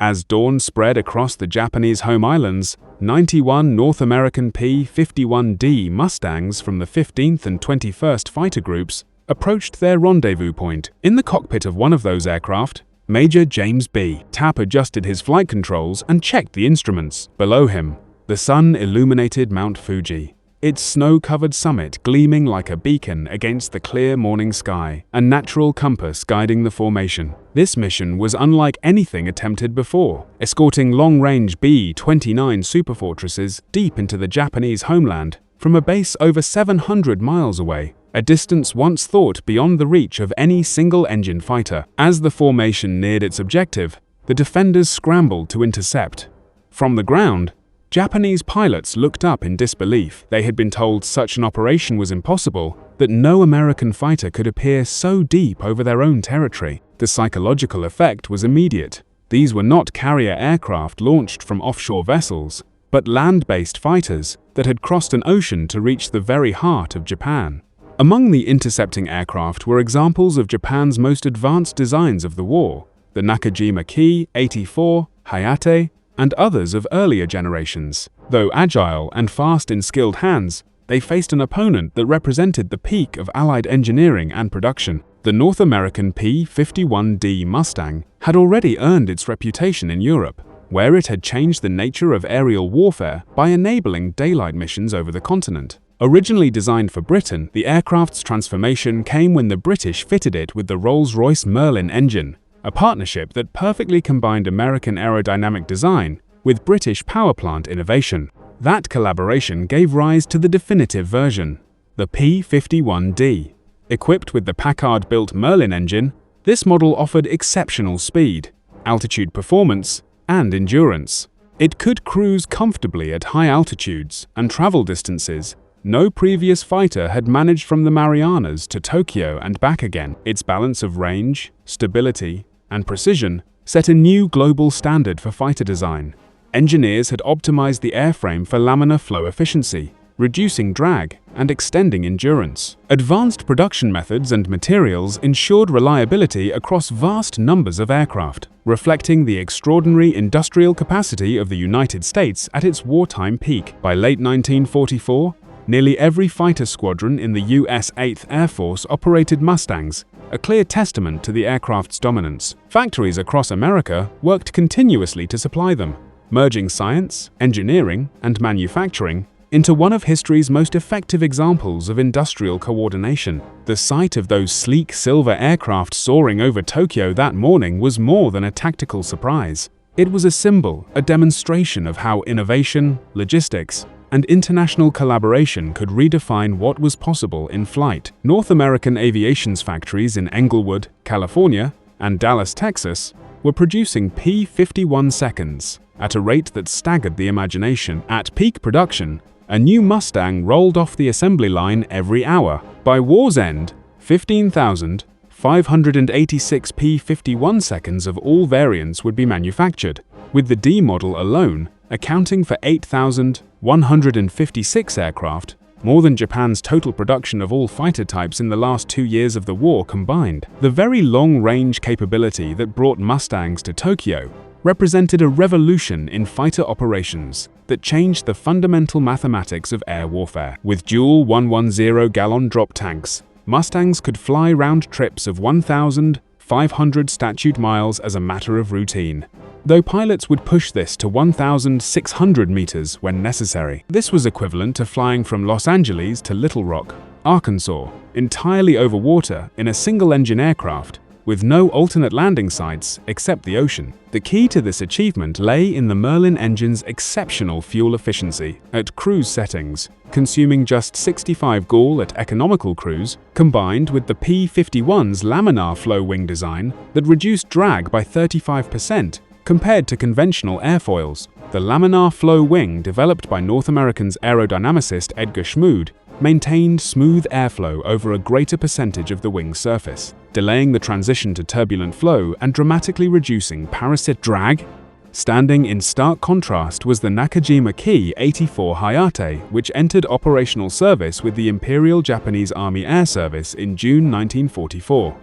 As dawn spread across the Japanese home islands, 91 North American P-51D Mustangs from the 15th and 21st Fighter Groups approached their rendezvous point. In the cockpit of one of those aircraft, Major James B. Tapp adjusted his flight controls and checked the instruments. Below him, the sun illuminated Mount Fuji, its snow-covered summit gleaming like a beacon against the clear morning sky, a natural compass guiding the formation. This mission was unlike anything attempted before, escorting long-range B-29 superfortresses deep into the Japanese homeland from a base over 700 miles away, a distance once thought beyond the reach of any single-engine fighter. As the formation neared its objective, the defenders scrambled to intercept. From the ground, Japanese pilots looked up in disbelief. They had been told such an operation was impossible, that no American fighter could appear so deep over their own territory. The psychological effect was immediate. These were not carrier aircraft launched from offshore vessels, but land-based fighters that had crossed an ocean to reach the very heart of Japan. Among the intercepting aircraft were examples of Japan's most advanced designs of the war, the Nakajima Ki-84 Hayate, and others of earlier generations. Though agile and fast in skilled hands, they faced an opponent that represented the peak of Allied engineering and production. The North American P-51D Mustang had already earned its reputation in Europe, where it had changed the nature of aerial warfare by enabling daylight missions over the continent. Originally designed for Britain, the aircraft's transformation came when the British fitted it with the Rolls-Royce Merlin engine, a partnership that perfectly combined American aerodynamic design with British power plant innovation. That collaboration gave rise to the definitive version, the P-51D. Equipped with the Packard-built Merlin engine, this model offered exceptional speed, altitude performance, and endurance. It could cruise comfortably at high altitudes and travel distances no previous fighter had managed from the Marianas to Tokyo and back again. Its balance of range, stability, and precision set a new global standard for fighter design. Engineers had optimized the airframe for laminar flow efficiency, reducing drag and extending endurance. Advanced production methods and materials ensured reliability across vast numbers of aircraft, reflecting the extraordinary industrial capacity of the United States at its wartime peak. By late 1944, nearly every fighter squadron in the U.S. 8th Air Force operated Mustangs, a clear testament to the aircraft's dominance. Factories across America worked continuously to supply them, merging science, engineering, and manufacturing into one of history's most effective examples of industrial coordination. The sight of those sleek silver aircraft soaring over Tokyo that morning was more than a tactical surprise. It was a symbol, a demonstration of how innovation, logistics, and international collaboration could redefine what was possible in flight. North American Aviation's factories in Englewood, California, and Dallas, Texas, were producing P-51 seconds at a rate that staggered the imagination. At peak production, a new Mustang rolled off the assembly line every hour. By war's end, 15,586 P-51 seconds of all variants would be manufactured, with the D model alone accounting for 8,156 aircraft, more than Japan's total production of all fighter types in the last 2 years of the war combined. The very long-range capability that brought Mustangs to Tokyo represented a revolution in fighter operations that changed the fundamental mathematics of air warfare. With dual 110-gallon drop tanks, Mustangs could fly round trips of 1,500 statute miles as a matter of routine, though pilots would push this to 1,600 meters when necessary. This was equivalent to flying from Los Angeles to Little Rock, Arkansas, entirely over water in a single-engine aircraft, with no alternate landing sites except the ocean. The key to this achievement lay in the Merlin engine's exceptional fuel efficiency at cruise settings, consuming just 65 Joule at economical cruise, combined with the P-51's laminar flow wing design that reduced drag by 35%. Compared to conventional airfoils, the laminar flow wing developed by North American's aerodynamicist Edgar Schmood maintained smooth airflow over a greater percentage of the wing's surface, delaying the transition to turbulent flow and dramatically reducing parasitic drag. Standing in stark contrast was the Nakajima Ki-84 Hayate, which entered operational service with the Imperial Japanese Army Air Service in June 1944.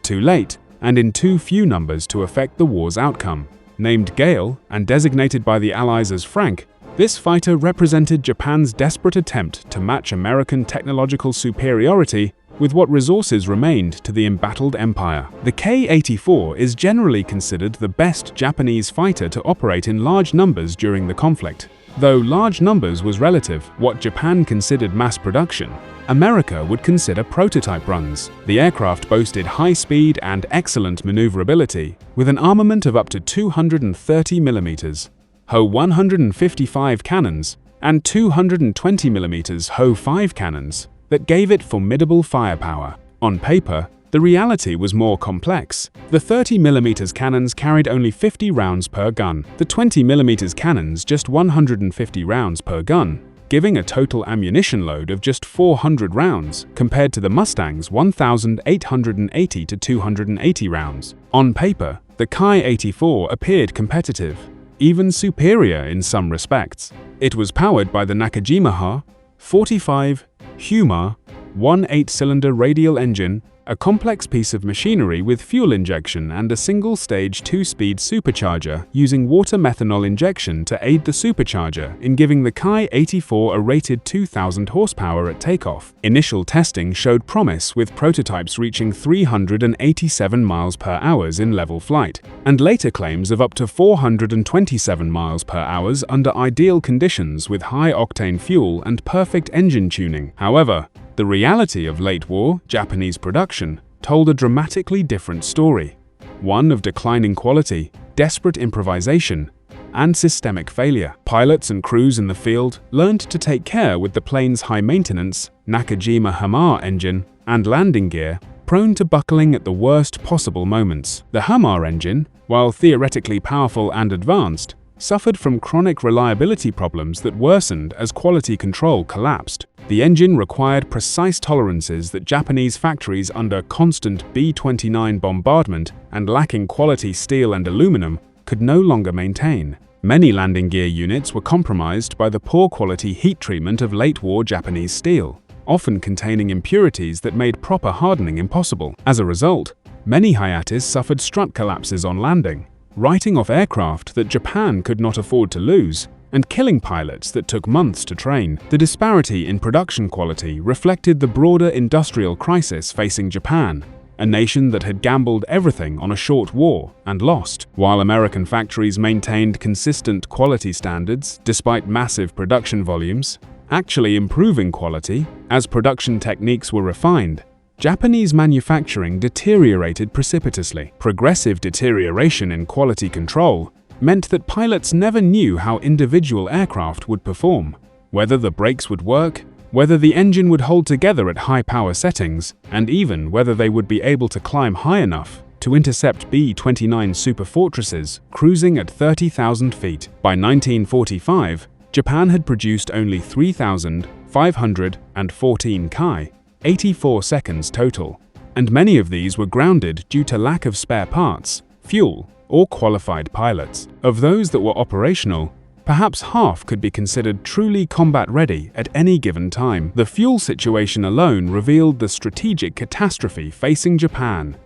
Too late, and in too few numbers to affect the war's outcome. Named Gale and designated by the Allies as Frank, this fighter represented Japan's desperate attempt to match American technological superiority with what resources remained to the embattled empire. The Ki-84 is generally considered the best Japanese fighter to operate in large numbers during the conflict. Though large numbers was relative, what Japan considered mass production, America would consider prototype runs. The aircraft boasted high speed and excellent maneuverability, with an armament of up to 230 mm Ho 155 cannons and 220 mm Ho 5 cannons that gave it formidable firepower. On paper, the reality was more complex. The 30 mm cannons carried only 50 rounds per gun, the 20 mm cannons just 150 rounds per gun, giving a total ammunition load of just 400 rounds, compared to the Mustang's 1,880 to 280 rounds. On paper, the Ki-84 appeared competitive, even superior in some respects. It was powered by the Nakajima 45 Huma 1.8-cylinder radial engine, a complex piece of machinery with fuel injection and a single-stage 2-speed supercharger using water methanol injection to aid the supercharger in giving the Ki-84 a rated 2,000 horsepower at takeoff. Initial testing showed promise, with prototypes reaching 387 miles per hour in level flight, and later claims of up to 427 miles per hour under ideal conditions with high-octane fuel and perfect engine tuning. However, the reality of late-war Japanese production told a dramatically different story, one of declining quality, desperate improvisation, and systemic failure. Pilots and crews in the field learned to take care with the plane's high-maintenance Nakajima Hamar engine and landing gear, prone to buckling at the worst possible moments. The Hamar engine, while theoretically powerful and advanced, suffered from chronic reliability problems that worsened as quality control collapsed. The engine required precise tolerances that Japanese factories under constant B-29 bombardment and lacking quality steel and aluminum could no longer maintain. Many landing gear units were compromised by the poor quality heat treatment of late-war Japanese steel, often containing impurities that made proper hardening impossible. As a result, many Hayates suffered strut collapses on landing, writing off aircraft that Japan could not afford to lose, and killing pilots that took months to train. The disparity in production quality reflected the broader industrial crisis facing Japan, a nation that had gambled everything on a short war and lost. While American factories maintained consistent quality standards despite massive production volumes, actually improving quality as production techniques were refined, Japanese manufacturing deteriorated precipitously. Progressive deterioration in quality control meant that pilots never knew how individual aircraft would perform, whether the brakes would work, whether the engine would hold together at high power settings, and even whether they would be able to climb high enough to intercept B-29 superfortresses cruising at 30,000 feet. By 1945, Japan had produced only 3,514 Ki-84 seconds total, and many of these were grounded due to lack of spare parts, fuel, or qualified pilots. Of those that were operational, perhaps half could be considered truly combat-ready at any given time. The fuel situation alone revealed the strategic catastrophe facing Japan,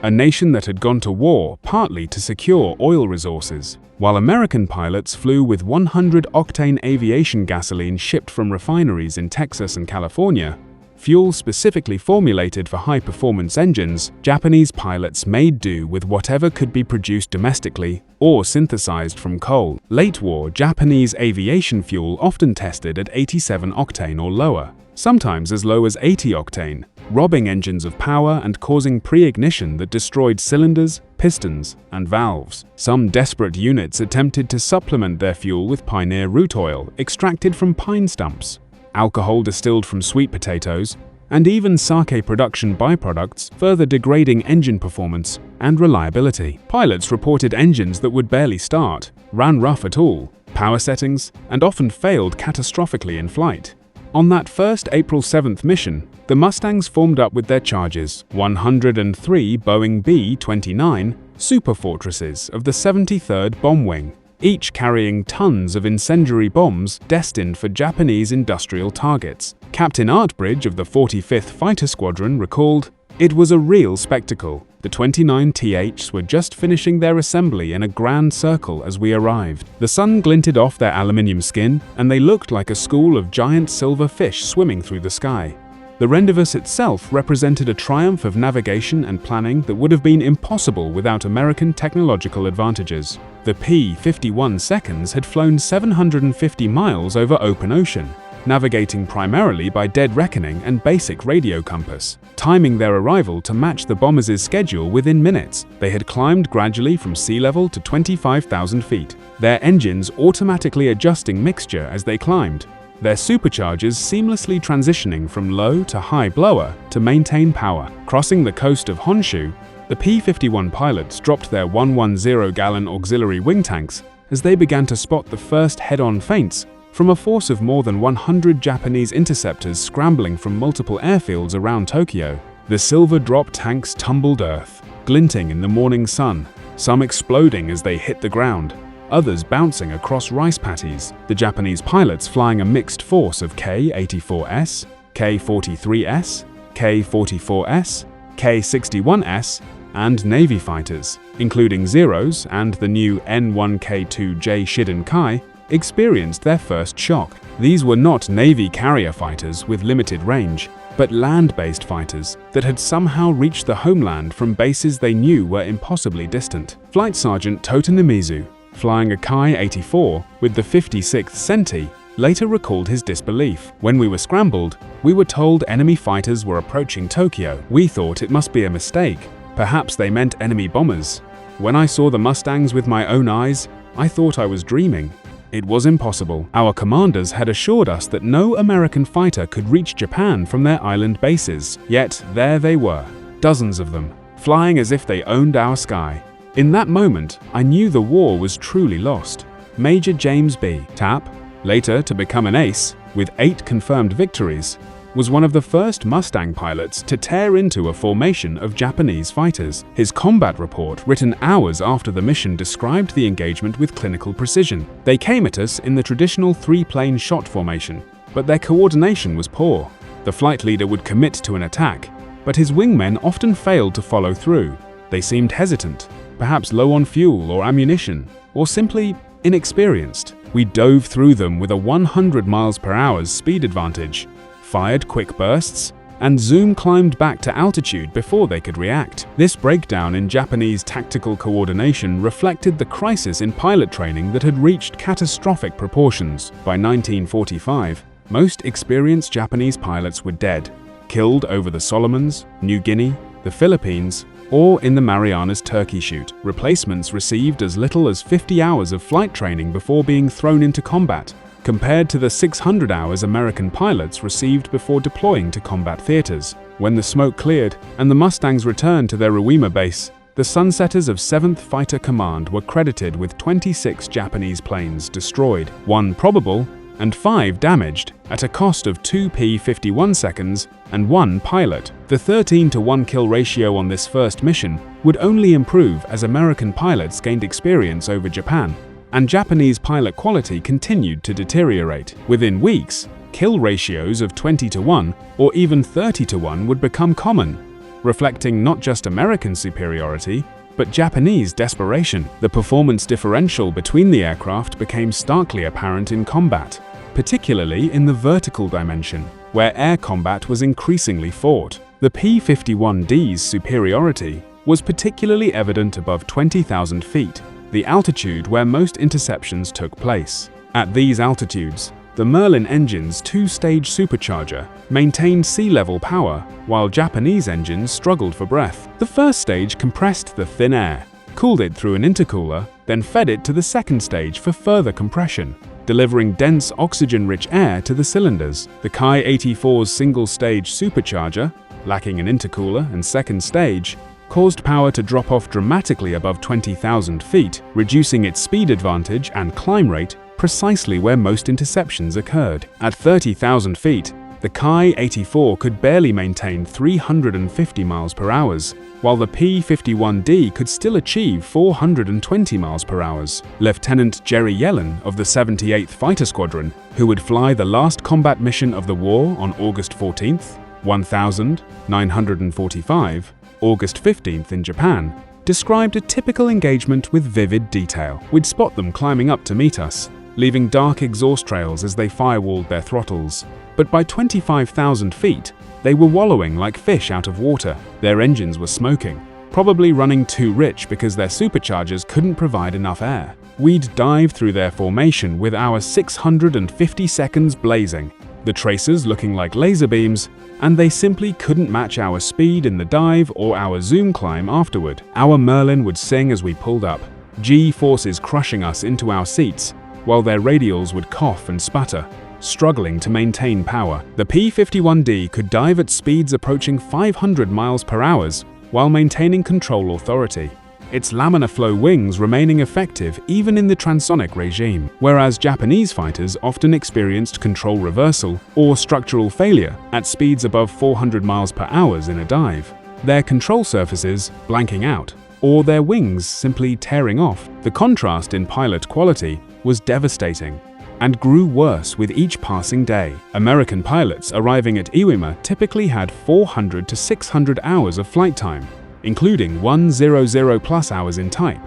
a nation that had gone to war partly to secure oil resources. While American pilots flew with 100-octane aviation gasoline shipped from refineries in Texas and California, fuel specifically formulated for high-performance engines, Japanese pilots made do with whatever could be produced domestically or synthesized from coal. Late-war Japanese aviation fuel often tested at 87 octane or lower, sometimes as low as 80 octane, robbing engines of power and causing pre-ignition that destroyed cylinders, pistons, and valves. Some desperate units attempted to supplement their fuel with pioneer root oil extracted from pine stumps, alcohol distilled from sweet potatoes, and even sake production byproducts, further degrading engine performance and reliability. Pilots reported engines that would barely start, ran rough at all, power settings, and often failed catastrophically in flight. On that first April 7th mission, the Mustangs formed up with their charges, 103 Boeing B-29 superfortresses of the 73rd Bomb Wing, each carrying tons of incendiary bombs destined for Japanese industrial targets. Captain Artbridge of the 45th Fighter Squadron recalled, "It was a real spectacle. The 29 THs were just finishing their assembly in a grand circle as we arrived. The sun glinted off their aluminium skin, and they looked like a school of giant silver fish swimming through the sky. The rendezvous itself represented a triumph of navigation and planning that would have been impossible without American technological advantages. The P-51 seconds had flown 750 miles over open ocean, navigating primarily by dead reckoning and basic radio compass, timing their arrival to match the bombers' schedule within minutes. They had climbed gradually from sea level to 25,000 feet, their engines automatically adjusting mixture as they climbed, their superchargers seamlessly transitioning from low to high blower to maintain power. Crossing the coast of Honshu, the P-51 pilots dropped their 110-gallon auxiliary wing tanks as they began to spot the first head-on feints from a force of more than 100 Japanese interceptors scrambling from multiple airfields around Tokyo. The silver drop tanks tumbled earth, glinting in the morning sun, some exploding as they hit the ground, others bouncing across rice paddies. The Japanese pilots flying a mixed force of Ki-84S, K-43S, K-44S, K-61S, and Navy fighters, including Zeros and the new N-1K2J Shidan-Kai, experienced their first shock. These were not Navy carrier fighters with limited range, but land-based fighters that had somehow reached the homeland from bases they knew were impossibly distant. Flight Sergeant Tota Namizu, flying a Ki-84 with the 56th Senti, later recalled his disbelief. When we were scrambled, we were told enemy fighters were approaching Tokyo. We thought it must be a mistake. Perhaps they meant enemy bombers. When I saw the Mustangs with my own eyes, I thought I was dreaming. It was impossible. Our commanders had assured us that no American fighter could reach Japan from their island bases. Yet there they were, dozens of them, flying as if they owned our sky. In that moment, I knew the war was truly lost. Major James B. Tapp, later to become an ace, with 8 confirmed victories, was one of the first Mustang pilots to tear into a formation of Japanese fighters. His combat report, written hours after the mission, described the engagement with clinical precision. They came at us in the traditional 3-plane shot formation, but their coordination was poor. The flight leader would commit to an attack, but his wingmen often failed to follow through. They seemed hesitant, perhaps low on fuel or ammunition, or simply inexperienced. We dove through them with a 100 miles per hour speed advantage, fired quick bursts, and Zoom climbed back to altitude before they could react. This breakdown in Japanese tactical coordination reflected the crisis in pilot training that had reached catastrophic proportions. By 1945, most experienced Japanese pilots were dead, killed over the Solomons, New Guinea, the Philippines, or in the Marianas Turkey shoot. Replacements received as little as 50 hours of flight training before being thrown into combat, compared to the 600 hours American pilots received before deploying to combat theaters. When the smoke cleared and the Mustangs returned to their Iwo Jima base, the Sunsetters of 7th Fighter Command were credited with 26 Japanese planes destroyed, 1 probable, and 5 damaged, at a cost of 2 P-51 seconds and 1 pilot. The 13-to-1 kill ratio on this first mission would only improve as American pilots gained experience over Japan, and Japanese pilot quality continued to deteriorate. Within weeks, kill ratios of 20-to-1 or even 30-to-1 would become common, reflecting not just American superiority, but Japanese desperation. The performance differential between the aircraft became starkly apparent in combat, particularly in the vertical dimension, where air combat was increasingly fought. The P-51D's superiority was particularly evident above 20,000 feet, the altitude where most interceptions took place. At these altitudes, the Merlin engine's 2-stage supercharger maintained sea-level power, while Japanese engines struggled for breath. The first stage compressed the thin air, cooled it through an intercooler, then fed it to the second stage for further compression, delivering dense oxygen-rich air to the cylinders. The Ki-84's single-stage supercharger, lacking an intercooler and second stage, caused power to drop off dramatically above 20,000 feet, reducing its speed advantage and climb rate precisely where most interceptions occurred. At 30,000 feet, the Ki-84 could barely maintain 350 miles per hour, while the P-51D could still achieve 420 miles per hour. Lieutenant Jerry Yellin of the 78th Fighter Squadron, who would fly the last combat mission of the war on August 14, 1945, August 15th in Japan, described a typical engagement with vivid detail. We'd spot them climbing up to meet us, leaving dark exhaust trails as they firewalled their throttles. But by 25,000 feet, they were wallowing like fish out of water. Their engines were smoking, probably running too rich because their superchargers couldn't provide enough air. We'd dive through their formation with our 650 seconds blazing, the tracers looking like laser beams, and they simply couldn't match our speed in the dive or our zoom climb afterward. Our Merlin would sing as we pulled up, G-forces crushing us into our seats, while their radials would cough and sputter, struggling to maintain power. The P-51D could dive at speeds approaching 500 miles per hour while maintaining control authority, its laminar flow wings remaining effective even in the transonic regime, whereas Japanese fighters often experienced control reversal or structural failure at speeds above 400 miles per hour in a dive, their control surfaces blanking out, or their wings simply tearing off. The contrast in pilot quality was devastating and grew worse with each passing day. American pilots arriving at Iwo Jima typically had 400 to 600 hours of flight time, including 100+ hours in type,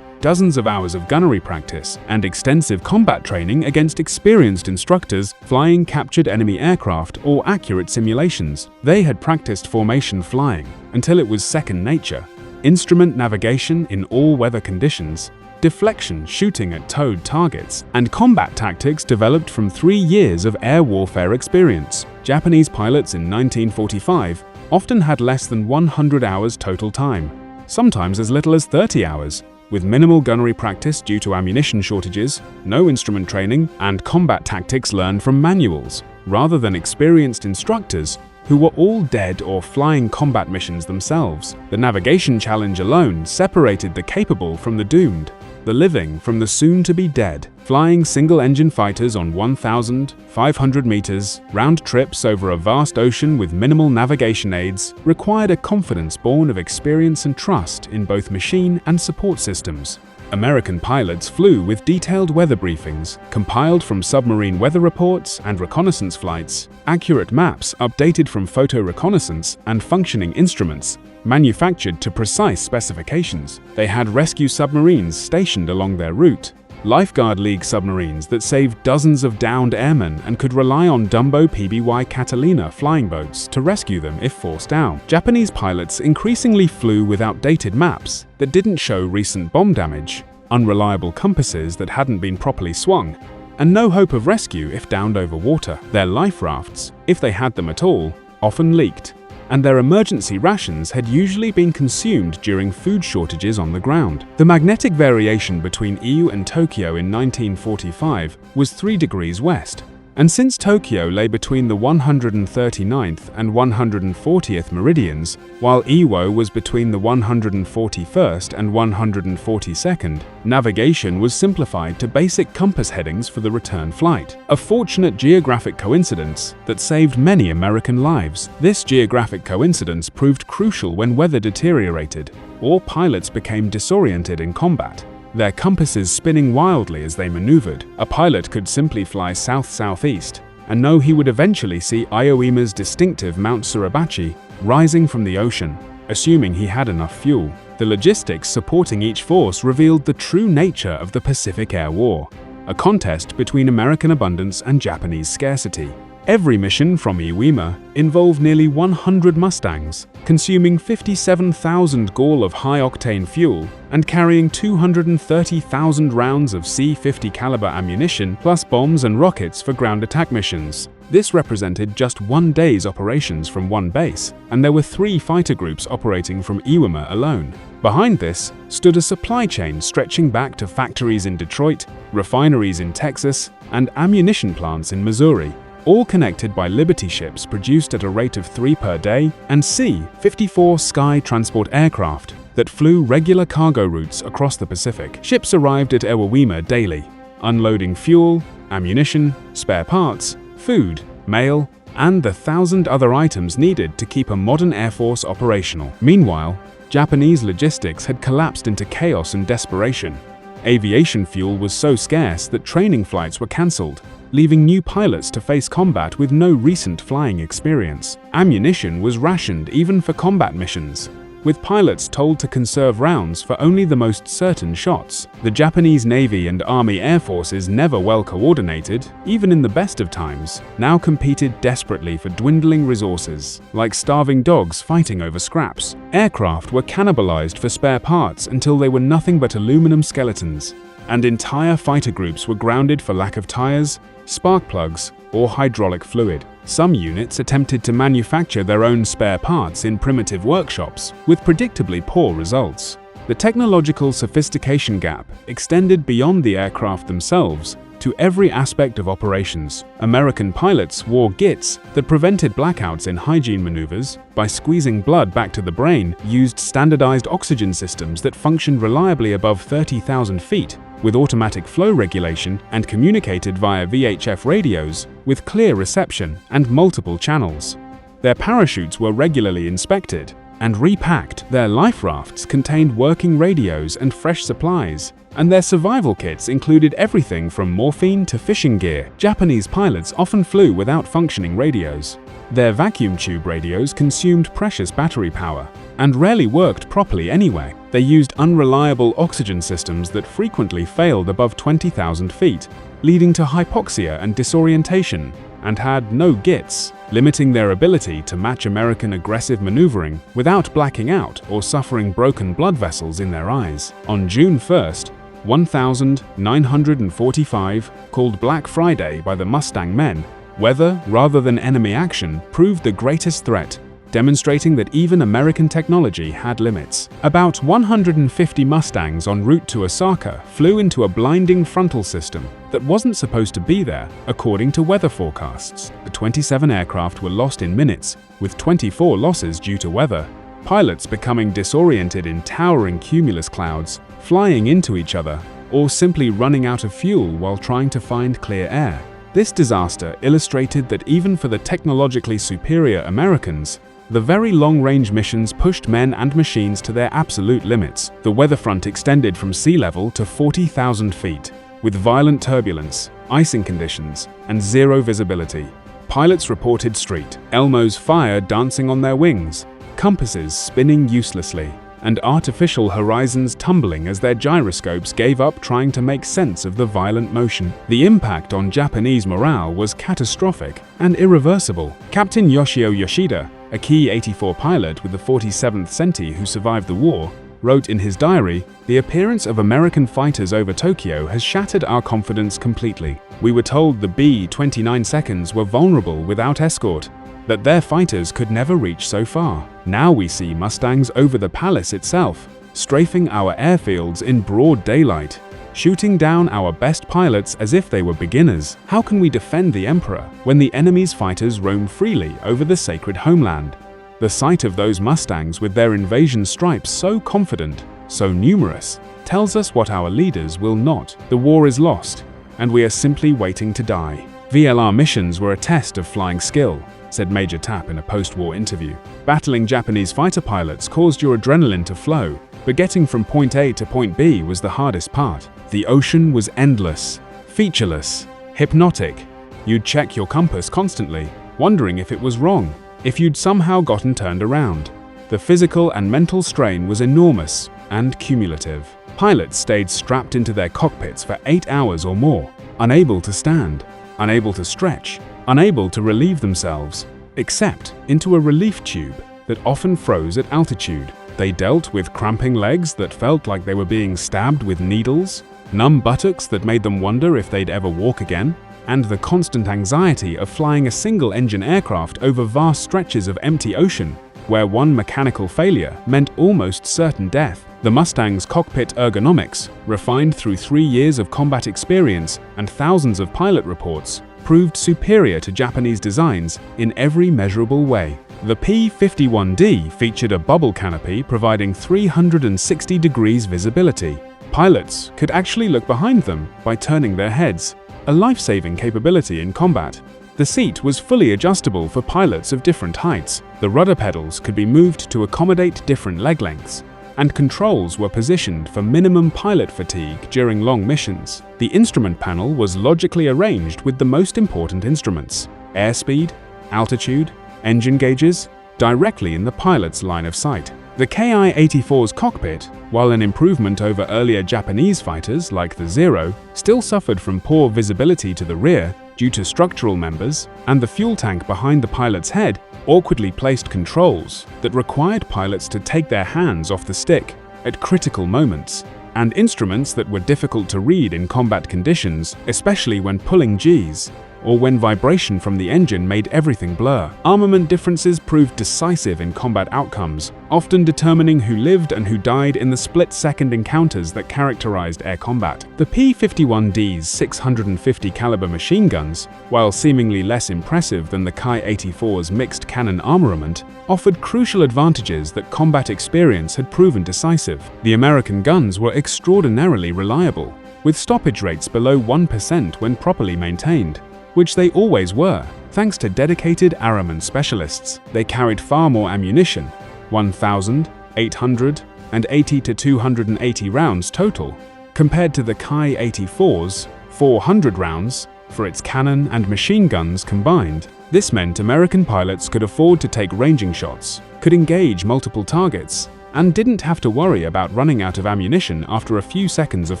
dozens of hours of gunnery practice, and extensive combat training against experienced instructors flying captured enemy aircraft or accurate simulations. They had practiced formation flying until it was second nature, instrument navigation in all weather conditions, deflection shooting at towed targets, and combat tactics developed from 3 years of air warfare experience. Japanese pilots in 1945 often had less than 100 hours total time, sometimes as little as 30 hours, with minimal gunnery practice due to ammunition shortages, no instrument training, and combat tactics learned from manuals, rather than experienced instructors who were all dead or flying combat missions themselves. The navigation challenge alone separated the capable from the doomed, the living from the soon-to-be dead. Flying single-engine fighters on 1,500 meters, round trips over a vast ocean with minimal navigation aids, required a confidence born of experience and trust in both machine and support systems. American pilots flew with detailed weather briefings, compiled from submarine weather reports and reconnaissance flights, accurate maps updated from photo reconnaissance, and functioning instruments manufactured to precise specifications. They had rescue submarines stationed along their route, Lifeguard League submarines that saved dozens of downed airmen and could rely on Dumbo PBY Catalina flying boats to rescue them if forced down. Japanese pilots increasingly flew with outdated maps that didn't show recent bomb damage, unreliable compasses that hadn't been properly swung, and no hope of rescue if downed over water. Their life rafts, if they had them at all, often leaked, and their emergency rations had usually been consumed during food shortages on the ground. The magnetic variation between Iwo and Tokyo in 1945 was 3 degrees west, and since Tokyo lay between the 139th and 140th meridians, while Iwo was between the 141st and 142nd, navigation was simplified to basic compass headings for the return flight. A fortunate geographic coincidence that saved many American lives. This geographic coincidence proved crucial when weather deteriorated or pilots became disoriented in combat, their compasses spinning wildly as they maneuvered. A pilot could simply fly south-southeast and know he would eventually see Iwo Jima's distinctive Mount Suribachi rising from the ocean, assuming he had enough fuel. The logistics supporting each force revealed the true nature of the Pacific Air War, a contest between American abundance and Japanese scarcity. Every mission from Iwo Jima involved nearly 100 Mustangs, consuming 57,000 gall of high-octane fuel and carrying 230,000 rounds of C-50 caliber ammunition plus bombs and rockets for ground attack missions. This represented just 1 day's operations from one base, and there were 3 fighter groups operating from Iwo Jima alone. Behind this stood a supply chain stretching back to factories in Detroit, refineries in Texas, and ammunition plants in Missouri, all connected by Liberty ships produced at a rate of 3 per day, and C-54 Sky transport aircraft that flew regular cargo routes across the Pacific. Ships arrived at Iwo Jima daily, unloading fuel, ammunition, spare parts, food, mail, and the 1,000 other items needed to keep a modern air force operational. Meanwhile, Japanese logistics had collapsed into chaos and desperation. Aviation fuel was so scarce that training flights were cancelled, leaving new pilots to face combat with no recent flying experience. Ammunition was rationed even for combat missions, with pilots told to conserve rounds for only the most certain shots. The Japanese Navy and Army Air Forces, never well coordinated, even in the best of times, now competed desperately for dwindling resources. Like starving dogs fighting over scraps, aircraft were cannibalized for spare parts until they were nothing but aluminum skeletons, and entire fighter groups were grounded for lack of tires, spark plugs, or hydraulic fluid. Some units attempted to manufacture their own spare parts in primitive workshops, with predictably poor results. The technological sophistication gap extended beyond the aircraft themselves to every aspect of operations. American pilots wore gits that prevented blackouts in hygiene maneuvers by squeezing blood back to the brain, used standardized oxygen systems that functioned reliably above 30,000 feet, with automatic flow regulation, and communicated via VHF radios with clear reception and multiple channels. Their parachutes were regularly inspected and repacked. Their life rafts contained working radios and fresh supplies, and their survival kits included everything from morphine to fishing gear. Japanese pilots often flew without functioning radios. Their vacuum tube radios consumed precious battery power and rarely worked properly anyway. They used unreliable oxygen systems that frequently failed above 20,000 feet, leading to hypoxia and disorientation, and had no gits, limiting their ability to match American aggressive maneuvering without blacking out or suffering broken blood vessels in their eyes. On June 1st, 1945, called Black Friday by the Mustang men, weather rather than enemy action proved the greatest threat, demonstrating that even American technology had limits. About 150 Mustangs en route to Osaka flew into a blinding frontal system that wasn't supposed to be there, according to weather forecasts. The 27 aircraft were lost in minutes, with 24 losses due to weather, pilots becoming disoriented in towering cumulus clouds, flying into each other, or simply running out of fuel while trying to find clear air. This disaster illustrated that even for the technologically superior Americans, the very long-range missions pushed men and machines to their absolute limits. The weather front extended from sea level to 40,000 feet, with violent turbulence, icing conditions, and zero visibility. Pilots reported street Elmos fire dancing on their wings, compasses spinning uselessly, and artificial horizons tumbling as their gyroscopes gave up trying to make sense of the violent motion. The impact on Japanese morale was catastrophic and irreversible. Captain Yoshio Yoshida, a Ki-84 pilot with the 47th Senti who survived the war, wrote in his diary, "The appearance of American fighters over Tokyo has shattered our confidence completely. We were told the B-29 seconds were vulnerable without escort, that their fighters could never reach so far. Now we see Mustangs over the palace itself, strafing our airfields in broad daylight, shooting down our best pilots as if they were beginners. How can we defend the Emperor when the enemy's fighters roam freely over the sacred homeland?" The sight of those Mustangs with their invasion stripes so confident, so numerous, tells us what our leaders will not. The war is lost, and we are simply waiting to die. VLR missions were a test of flying skill, said Major Tapp in a post-war interview. Battling Japanese fighter pilots caused your adrenaline to flow, but getting from point A to point B was the hardest part. The ocean was endless, featureless, hypnotic. You'd check your compass constantly, wondering if it was wrong, if you'd somehow gotten turned around. The physical and mental strain was enormous and cumulative. Pilots stayed strapped into their cockpits for 8 hours or more, unable to stand, unable to stretch, unable to relieve themselves, except into a relief tube that often froze at altitude. They dealt with cramping legs that felt like they were being stabbed with needles, numb buttocks that made them wonder if they'd ever walk again, and the constant anxiety of flying a single-engine aircraft over vast stretches of empty ocean, where one mechanical failure meant almost certain death. The Mustang's cockpit ergonomics, refined through 3 years of combat experience and thousands of pilot reports, proved superior to Japanese designs in every measurable way. The P-51D featured a bubble canopy providing 360 degrees visibility. Pilots could actually look behind them by turning their heads, a life-saving capability in combat. The seat was fully adjustable for pilots of different heights. The rudder pedals could be moved to accommodate different leg lengths, and controls were positioned for minimum pilot fatigue during long missions. The instrument panel was logically arranged with the most important instruments, airspeed, altitude, engine gauges, directly in the pilot's line of sight. The Ki-84's cockpit, while an improvement over earlier Japanese fighters like the Zero, still suffered from poor visibility to the rear due to structural members, and the fuel tank behind the pilot's head awkwardly placed controls that required pilots to take their hands off the stick at critical moments, and instruments that were difficult to read in combat conditions, especially when pulling Gs, or when vibration from the engine made everything blur. Armament differences proved decisive in combat outcomes, often determining who lived and who died in the split-second encounters that characterized air combat. The P-51D's 650 caliber machine guns, while seemingly less impressive than the Ki-84's mixed cannon armament, offered crucial advantages that combat experience had proven decisive. The American guns were extraordinarily reliable, with stoppage rates below 1% when properly maintained, which they always were, thanks to dedicated armament specialists. They carried far more ammunition, 1,880 to 280 rounds total, compared to the Ki-84's 400 rounds for its cannon and machine guns combined. This meant American pilots could afford to take ranging shots, could engage multiple targets, and didn't have to worry about running out of ammunition after a few seconds of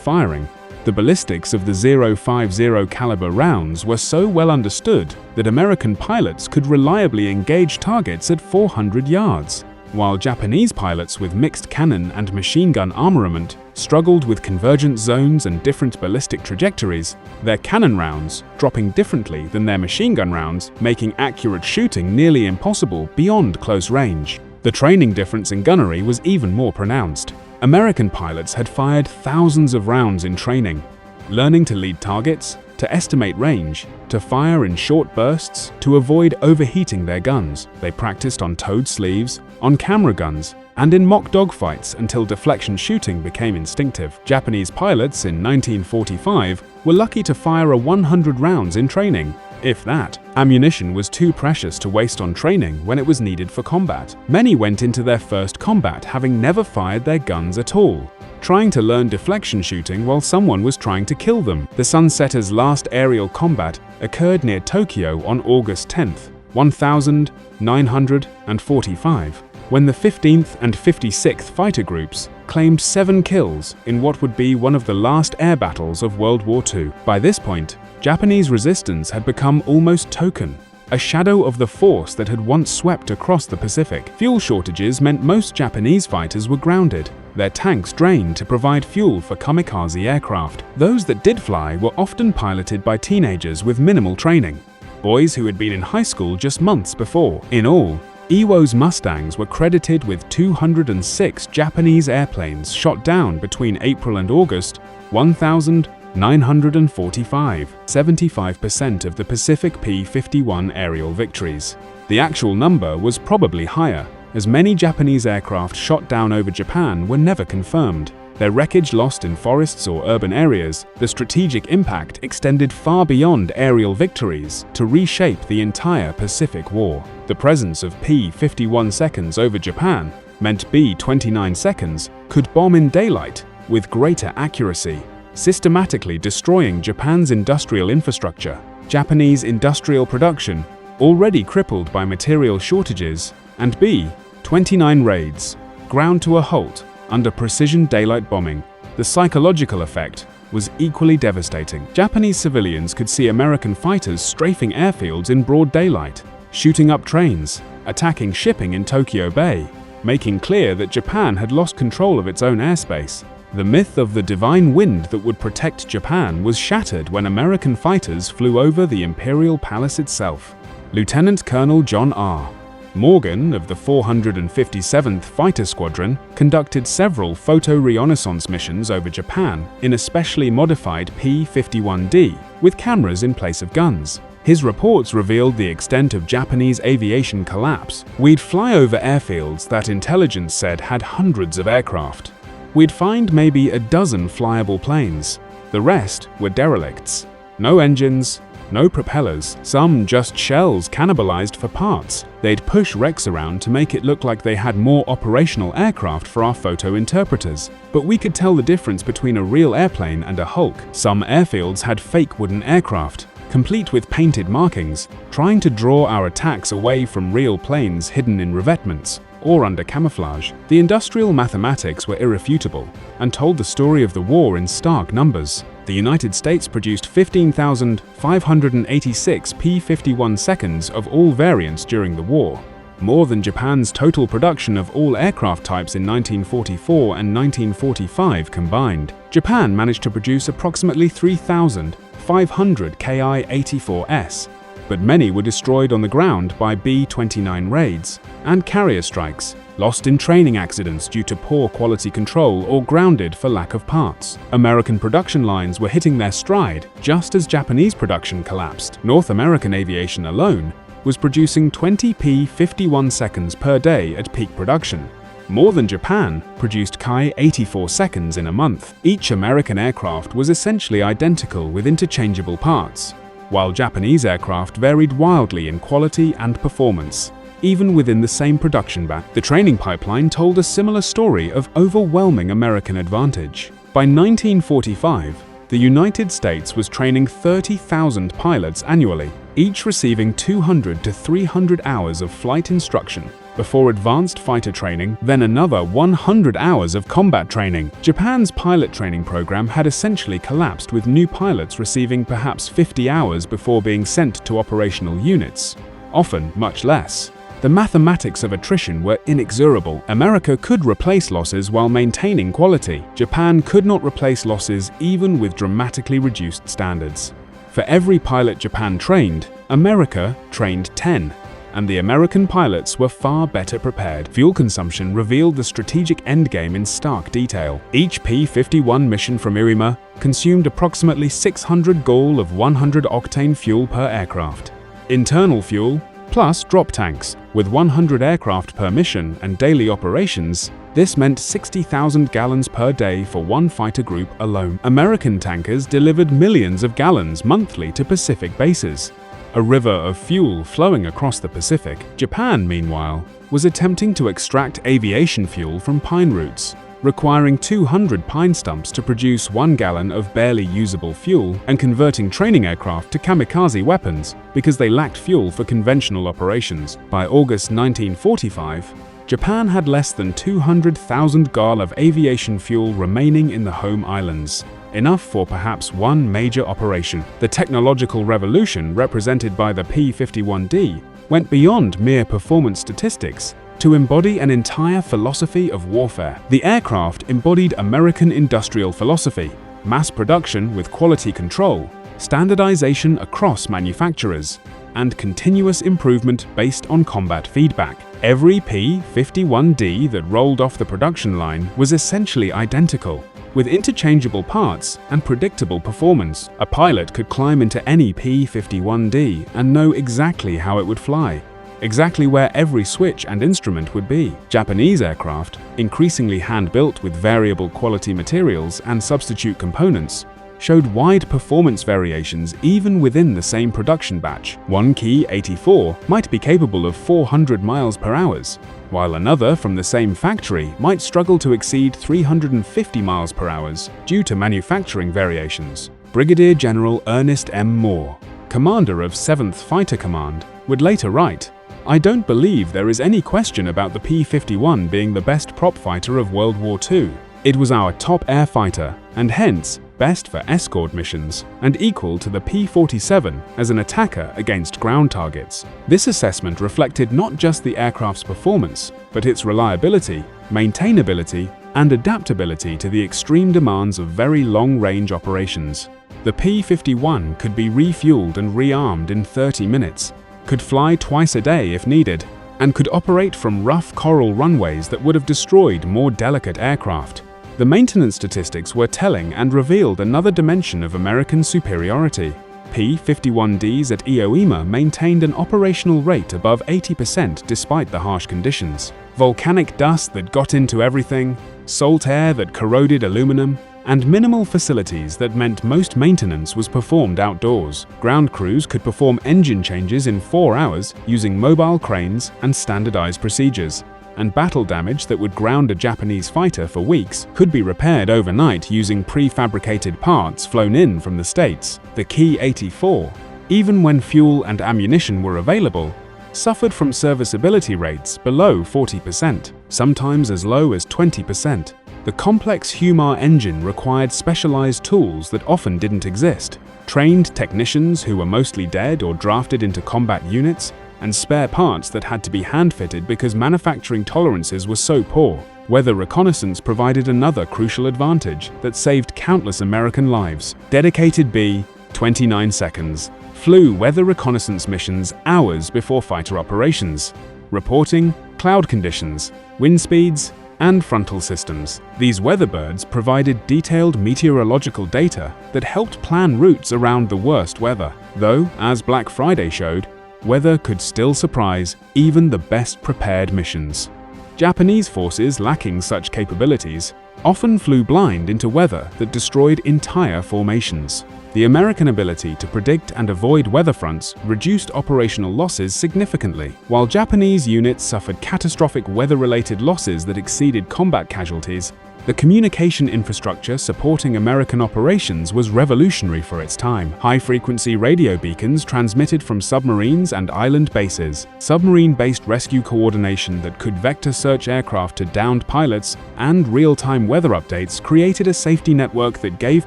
firing. The ballistics of the .050 caliber rounds were so well understood that American pilots could reliably engage targets at 400 yards, while Japanese pilots with mixed cannon and machine gun armament struggled with convergent zones and different ballistic trajectories, their cannon rounds dropping differently than their machine gun rounds, making accurate shooting nearly impossible beyond close range. The training difference in gunnery was even more pronounced. American pilots had fired thousands of rounds in training, learning to lead targets, to estimate range, to fire in short bursts, to avoid overheating their guns. They practiced on towed sleeves, on camera guns, and in mock dogfights until deflection shooting became instinctive. Japanese pilots in 1945 were lucky to fire a 100 rounds in training. If that, ammunition was too precious to waste on training when it was needed for combat. Many went into their first combat having never fired their guns at all, trying to learn deflection shooting while someone was trying to kill them. The Sunsetter's last aerial combat occurred near Tokyo on August 10, 1945, when the 15th and 56th Fighter Groups claimed 7 kills in what would be one of the last air battles of World War II. By this point, Japanese resistance had become almost token, a shadow of the force that had once swept across the Pacific. Fuel shortages meant most Japanese fighters were grounded, their tanks drained to provide fuel for kamikaze aircraft. Those that did fly were often piloted by teenagers with minimal training, boys who had been in high school just months before. In all, Iwo's Mustangs were credited with 206 Japanese airplanes shot down between April and August 1945, 75% of the Pacific P-51 aerial victories. The actual number was probably higher, as many Japanese aircraft shot down over Japan were never confirmed. Their wreckage lost in forests or urban areas, the strategic impact extended far beyond aerial victories to reshape the entire Pacific War. The presence of P-51 seconds over Japan meant B-29 seconds could bomb in daylight with greater accuracy, systematically destroying Japan's industrial infrastructure. Japanese industrial production, already crippled by material shortages, and B-29 raids, ground to a halt under precision daylight bombing. The psychological effect was equally devastating. Japanese civilians could see American fighters strafing airfields in broad daylight, shooting up trains, attacking shipping in Tokyo Bay, making clear that Japan had lost control of its own airspace. The myth of the divine wind that would protect Japan was shattered when American fighters flew over the Imperial Palace itself. Lieutenant Colonel John R. Morgan of the 457th Fighter Squadron conducted several photo reconnaissance missions over Japan in a specially modified P-51D with cameras in place of guns. His reports revealed the extent of Japanese aviation collapse. We'd fly over airfields that intelligence said had hundreds of aircraft. We'd find maybe a dozen flyable planes. The rest were derelicts. No engines, no propellers, some just shells cannibalized for parts. They'd push wrecks around to make it look like they had more operational aircraft for our photo interpreters, but we could tell the difference between a real airplane and a Hulk. Some airfields had fake wooden aircraft, complete with painted markings, trying to draw our attacks away from real planes hidden in revetments. or under camouflage. The industrial mathematics were irrefutable and told the story of the war in stark numbers. The United States produced 15,586 P-51 seconds of all variants during the war, more than Japan's total production of all aircraft types in 1944 and 1945 combined. Japan managed to produce approximately 3,500 Ki-84s, but many were destroyed on the ground by B-29 raids and carrier strikes, lost in training accidents due to poor quality control, or grounded for lack of parts. American production lines were hitting their stride just as Japanese production collapsed. North American Aviation alone was producing 20 P-51 seconds per day at peak production. More than Japan produced Ki-84 seconds in a month. Each American aircraft was essentially identical with interchangeable parts, while Japanese aircraft varied wildly in quality and performance, even within the same production batch. The training pipeline told a similar story of overwhelming American advantage. By 1945, the United States was training 30,000 pilots annually, each receiving 200 to 300 hours of flight instruction before advanced fighter training, then another 100 hours of combat training. Japan's pilot training program had essentially collapsed, with new pilots receiving perhaps 50 hours before being sent to operational units, often much less. The mathematics of attrition were inexorable. America could replace losses while maintaining quality. Japan could not replace losses even with dramatically reduced standards. For every pilot Japan trained, America trained 10, and the American pilots were far better prepared. Fuel consumption revealed the strategic endgame in stark detail. Each P-51 mission from Iwo Jima consumed approximately 600 gal of 100-octane fuel per aircraft. Internal fuel, plus drop tanks. With 100 aircraft per mission and daily operations, this meant 60,000 gallons per day for one fighter group alone. American tankers delivered millions of gallons monthly to Pacific bases, a river of fuel flowing across the Pacific. Japan, meanwhile, was attempting to extract aviation fuel from pine roots, requiring 200 pine stumps to produce 1 gallon of barely usable fuel, and converting training aircraft to kamikaze weapons because they lacked fuel for conventional operations. By August 1945, Japan had less than 200,000 gal of aviation fuel remaining in the home islands, enough for perhaps one major operation. The technological revolution represented by the P-51D went beyond mere performance statistics to embody an entire philosophy of warfare. The aircraft embodied American industrial philosophy: mass production with quality control, standardization across manufacturers, and continuous improvement based on combat feedback. Every P-51D that rolled off the production line was essentially identical, with interchangeable parts and predictable performance. A pilot could climb into any P-51D and know exactly how it would fly, exactly where every switch and instrument would be. Japanese aircraft, increasingly hand-built with variable quality materials and substitute components, showed wide performance variations even within the same production batch. One Ki-84 might be capable of 400 miles per hour, while another from the same factory might struggle to exceed 350 miles per hour due to manufacturing variations. Brigadier General Ernest M. Moore, commander of 7th Fighter Command, would later write, "I don't believe there is any question about the P-51 being the best prop fighter of World War II. It was our top air fighter, and hence best for escort missions, and equal to the P-47 as an attacker against ground targets." This assessment reflected not just the aircraft's performance, but its reliability, maintainability, and adaptability to the extreme demands of very long-range operations. The P-51 could be refueled and rearmed in 30 minutes, could fly twice a day if needed, and could operate from rough coral runways that would have destroyed more delicate aircraft. The maintenance statistics were telling and revealed another dimension of American superiority. P-51Ds at Iwo Jima maintained an operational rate above 80% despite the harsh conditions. Volcanic dust that got into everything, salt air that corroded aluminum, and minimal facilities that meant most maintenance was performed outdoors. Ground crews could perform engine changes in 4 hours using mobile cranes and standardized procedures, and battle damage that would ground a Japanese fighter for weeks could be repaired overnight using prefabricated parts flown in from the States. The Ki-84, even when fuel and ammunition were available, suffered from serviceability rates below 40%, sometimes as low as 20%. The complex HUMAR engine required specialized tools that often didn't exist, trained technicians who were mostly dead or drafted into combat units, and spare parts that had to be hand-fitted because manufacturing tolerances were so poor. Weather reconnaissance provided another crucial advantage that saved countless American lives. Dedicated B, 29 seconds, flew weather reconnaissance missions hours before fighter operations, reporting cloud conditions, wind speeds, and frontal systems. These weatherbirds provided detailed meteorological data that helped plan routes around the worst weather. Though, as Black Friday showed, weather could still surprise even the best prepared missions. Japanese forces lacking such capabilities often flew blind into weather that destroyed entire formations. The American ability to predict and avoid weather fronts reduced operational losses significantly, while Japanese units suffered catastrophic weather-related losses that exceeded combat casualties. The communication infrastructure supporting American operations was revolutionary for its time. High-frequency radio beacons transmitted from submarines and island bases, submarine-based rescue coordination that could vector search aircraft to downed pilots, and real-time weather updates created a safety network that gave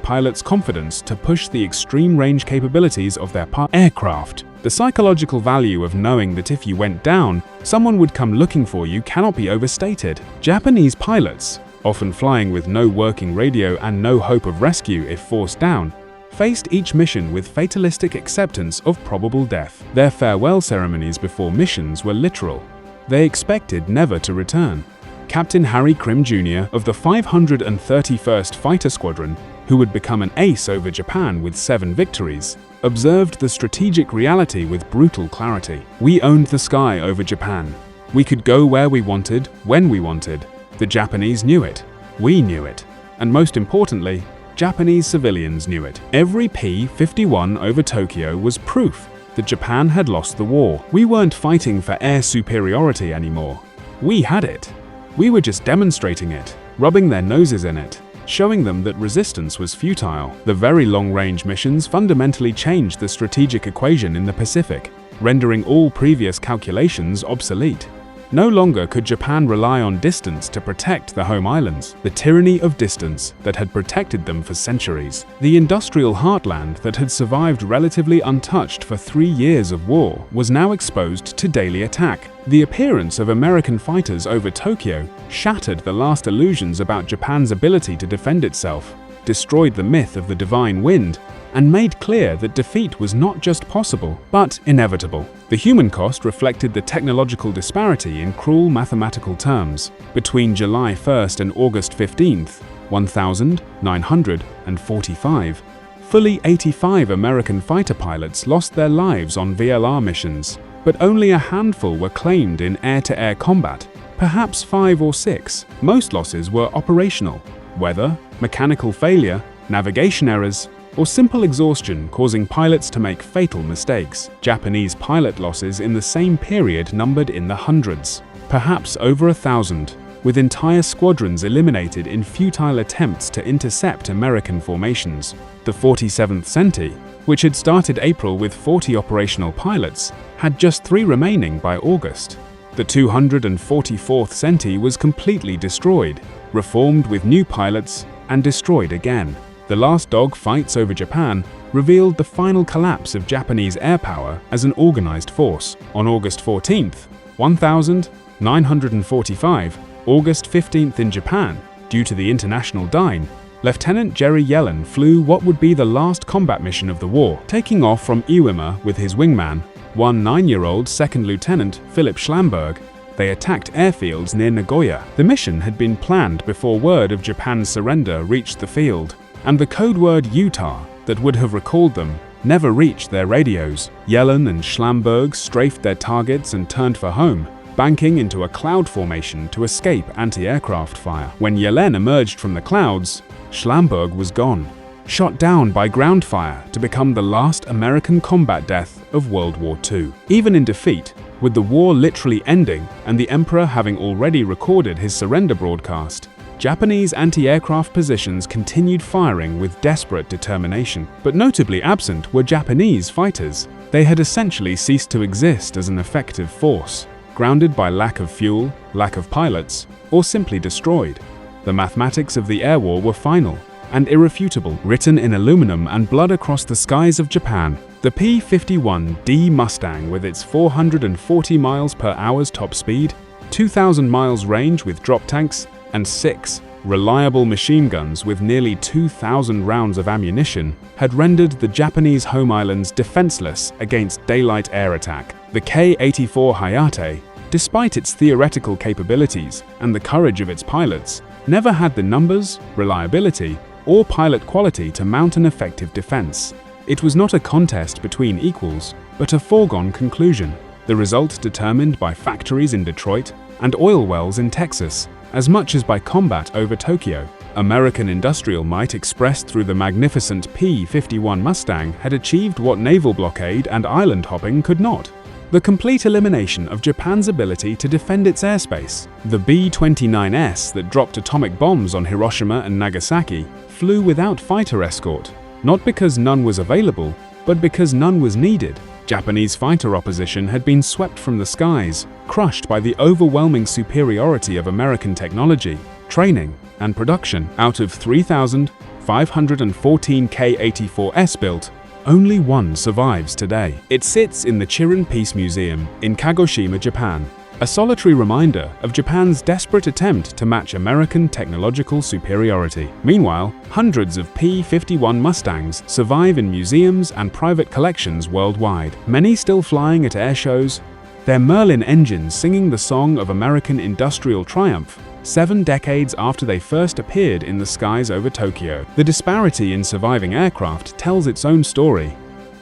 pilots confidence to push the extreme range capabilities of their aircraft. The psychological value of knowing that if you went down, someone would come looking for you cannot be overstated. Japanese pilots, often flying with no working radio and no hope of rescue if forced down, faced each mission with fatalistic acceptance of probable death. Their farewell ceremonies before missions were literal. They expected never to return. Captain Harry Krim Jr. of the 531st Fighter Squadron, who would become an ace over Japan with 7 victories, observed the strategic reality with brutal clarity. We owned the sky over Japan. We could go where we wanted, when we wanted. The Japanese knew it, we knew it, and most importantly, Japanese civilians knew it. Every P-51 over Tokyo was proof that Japan had lost the war. We weren't fighting for air superiority anymore. We had it. We were just demonstrating it, rubbing their noses in it, showing them that resistance was futile. The very long-range missions fundamentally changed the strategic equation in the Pacific, rendering all previous calculations obsolete. No longer could Japan rely on distance to protect the home islands, the tyranny of distance that had protected them for centuries. The industrial heartland that had survived relatively untouched for 3 years of war was now exposed to daily attack. The appearance of American fighters over Tokyo shattered the last illusions about Japan's ability to defend itself, destroyed the myth of the divine wind, and made clear that defeat was not just possible, but inevitable. The human cost reflected the technological disparity in cruel mathematical terms. Between July 1st and August 15th, 1,945, fully 85 American fighter pilots lost their lives on VLR missions, but only a handful were claimed in air-to-air combat, perhaps 5 or 6. Most losses were operational: weather, mechanical failure, navigation errors, or simple exhaustion causing pilots to make fatal mistakes. Japanese pilot losses in the same period numbered in the hundreds, perhaps over 1,000, with entire squadrons eliminated in futile attempts to intercept American formations. The 47th Centi, which had started April with 40 operational pilots, had just 3 remaining by August. The 244th Centi was completely destroyed, reformed with new pilots, and destroyed again. The last dog fights over Japan revealed the final collapse of Japanese air power as an organized force. On August 14th, 1,945, August 15th in Japan, due to the international dine, Lieutenant Jerry Yellin flew what would be the last combat mission of the war. Taking off from Iwo Jima with his wingman, 9-year-old Second Lieutenant Philip Schlamberg, they attacked airfields near Nagoya. The mission had been planned before word of Japan's surrender reached the field, and the code word Utah that would have recalled them never reached their radios. Yellin and Schlamberg strafed their targets and turned for home, banking into a cloud formation to escape anti-aircraft fire. When Yellin emerged from the clouds, Schlamberg was gone, shot down by ground fire to become the last American combat death of World War II. Even in defeat, with the war literally ending and the Emperor having already recorded his surrender broadcast, Japanese anti-aircraft positions continued firing with desperate determination. But notably absent were Japanese fighters. They had essentially ceased to exist as an effective force, grounded by lack of fuel, lack of pilots, or simply destroyed. The mathematics of the air war were final and irrefutable, written in aluminum and blood across the skies of Japan. The P-51D Mustang, with its 440 miles per hour's top speed, 2,000 miles range with drop tanks, and 6 reliable machine guns with nearly 2,000 rounds of ammunition, had rendered the Japanese home islands defenseless against daylight air attack. The Ki-84 Hayate, despite its theoretical capabilities and the courage of its pilots, never had the numbers, reliability, or pilot quality to mount an effective defense. It was not a contest between equals, but a foregone conclusion, the result determined by factories in Detroit and oil wells in Texas, as much as by combat over Tokyo. American industrial might expressed through the magnificent P-51 Mustang had achieved what naval blockade and island hopping could not: the complete elimination of Japan's ability to defend its airspace. The B-29S that dropped atomic bombs on Hiroshima and Nagasaki flew without fighter escort, not because none was available, but because none was needed. Japanese fighter opposition had been swept from the skies, crushed by the overwhelming superiority of American technology, training, and production. Out of 3,514 Ki-84s built, only one survives today. It sits in the Chirin Peace Museum in Kagoshima, Japan, a solitary reminder of Japan's desperate attempt to match American technological superiority. Meanwhile, hundreds of P-51 Mustangs survive in museums and private collections worldwide, many still flying at air shows, their Merlin engines singing the song of American industrial triumph 7 decades after they first appeared in the skies over Tokyo. The disparity in surviving aircraft tells its own story.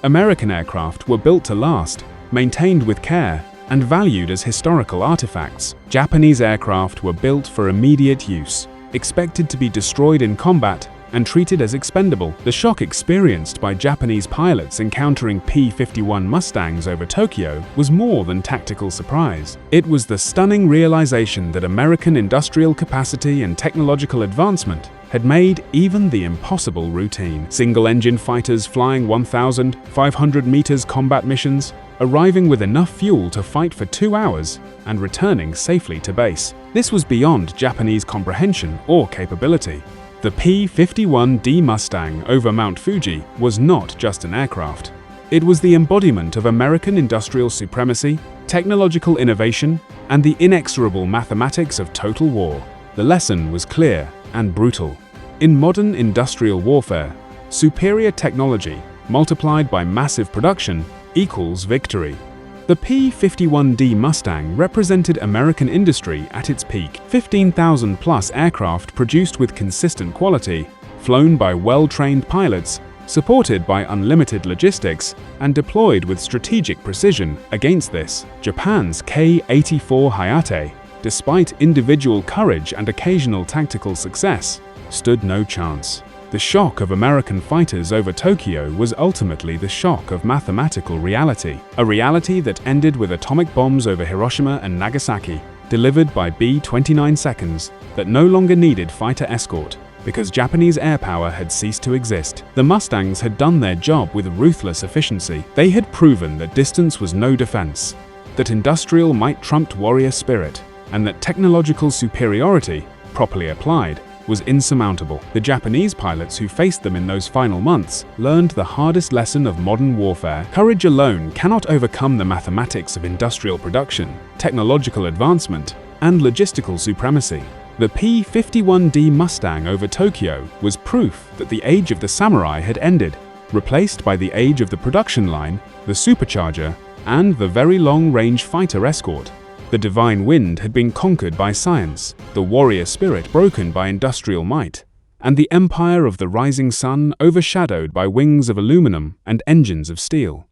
American aircraft were built to last, maintained with care, and valued as historical artifacts. Japanese aircraft were built for immediate use, expected to be destroyed in combat, and treated as expendable. The shock experienced by Japanese pilots encountering P-51 Mustangs over Tokyo was more than tactical surprise. It was the stunning realization that American industrial capacity and technological advancement had made even the impossible routine. Single-engine fighters flying 1,500 meters combat missions, arriving with enough fuel to fight for 2 hours, and returning safely to base. This was beyond Japanese comprehension or capability. The P-51D Mustang over Mount Fuji was not just an aircraft. It was the embodiment of American industrial supremacy, technological innovation, and the inexorable mathematics of total war. The lesson was clear and brutal. In modern industrial warfare, superior technology multiplied by massive production equals victory. The P-51D Mustang represented American industry at its peak. 15,000-plus aircraft produced with consistent quality, flown by well-trained pilots, supported by unlimited logistics, and deployed with strategic precision. Against this, Japan's Ki-84 Hayate, despite individual courage and occasional tactical success, stood no chance. The shock of American fighters over Tokyo was ultimately the shock of mathematical reality, a reality that ended with atomic bombs over Hiroshima and Nagasaki, delivered by B-29 seconds, that no longer needed fighter escort, because Japanese air power had ceased to exist. The Mustangs had done their job with ruthless efficiency. They had proven that distance was no defense, that industrial might trumped warrior spirit, and that technological superiority, properly applied, was insurmountable. The Japanese pilots who faced them in those final months learned the hardest lesson of modern warfare. Courage alone cannot overcome the mathematics of industrial production, technological advancement, and logistical supremacy. The P-51D Mustang over Tokyo was proof that the age of the samurai had ended, replaced by the age of the production line, the supercharger, and the very long-range fighter escort. The divine wind had been conquered by science, the warrior spirit broken by industrial might, and the empire of the rising sun overshadowed by wings of aluminum and engines of steel.